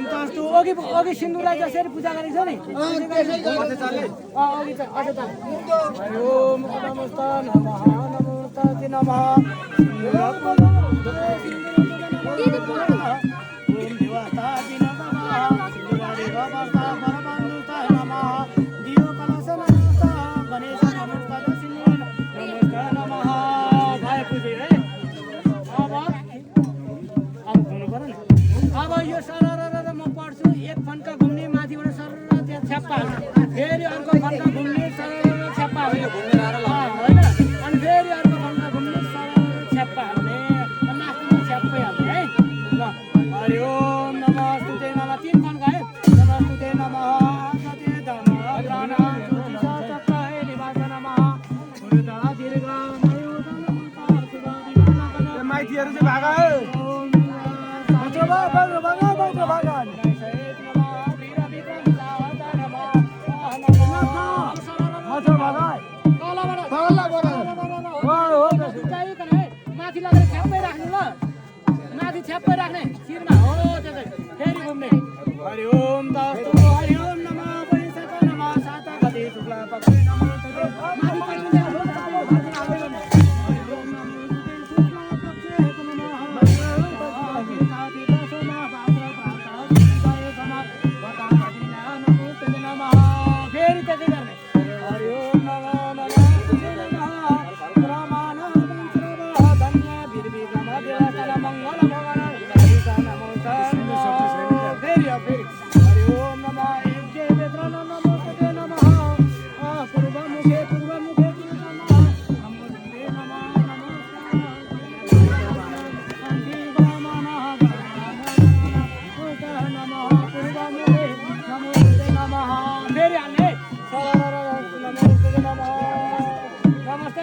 तस्तो अघि सिन्दुरलाई जसरी पूजा गरेको छ नि अघि हरि ओम नमस्ते नमः नमस्ते नमः फेरि अर्को फन्का घुम्ने छ्याप्पा होइन अनि फेरि अर्को फन्का घुम्ने छ्याप्पा हाल्ने नाच्ने छ्याप्पै हाल्ने है ल हरि ओम नमस्ते नमः तीन फन्का है नमस्ते नमः सते नमः प्राणा चक्राय निवास नमः पुरुधा दीर्घ माइतीहरू चाहिँ भागा माथि लगेर छ्याप्पै राख्नु ल माथि छ्याप्पै राख्ने शिरमा हो त्यसै फेरि घुम्ने हरि ओम तस्तो हरि ओम नमः परिषद नमः साता गते शुक्ला पक्षे नमः फेरि त्यसै गर्ने हरि ओम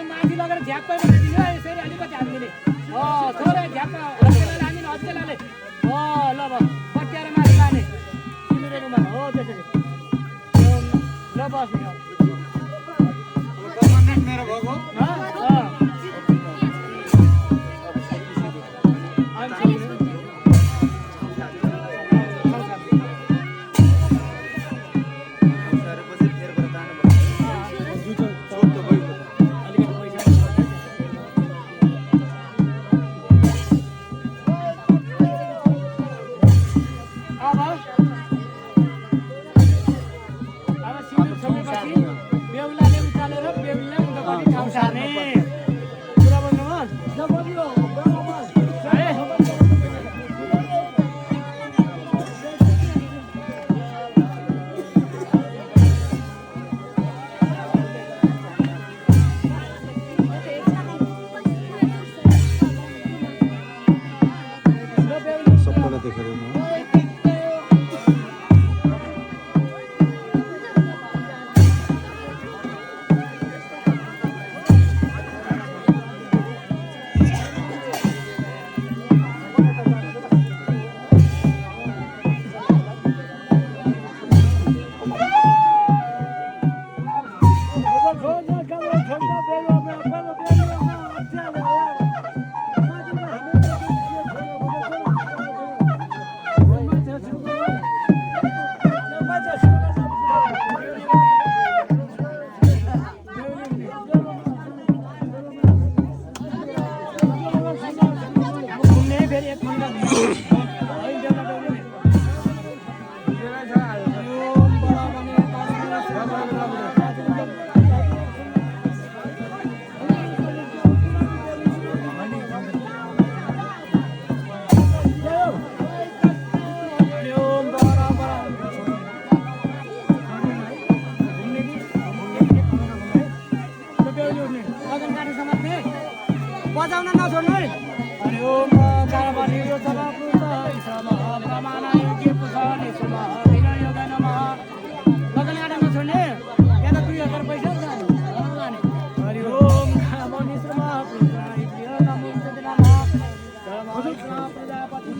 माथि लगेर झ्याप्पै बनाइदिनु है यसरी अलिकति हालिदिने थोरै झ्याप्पा हत्केलाले ल अब पट्याएर माथि लाने तिमीहरूमा हो त्यसरी ल बस्ने मेरो भएको बेहुलाले उचालेर बेहुलीलाई उतापट्टि ठाउँ सार्ने कुरा बोल्नुमा सबैलाई देखेर बजाउन नछोड्नु है हरि ओम कालबानी यो सभा पुष्प सभा प्रमाण योग्य पुष्पले शुभ विनयोग नमः लगन आटा नछोड्ने यहाँ त 2000 पैसा हरि ओम कालबानी श्रम पुष्प नमो नमः प्रजापति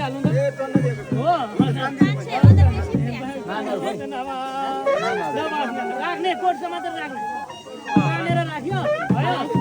दिइहाल्नु त हो राख्ने कोर्टसम्म मात्र राख्ने राखेर राख्यो भयो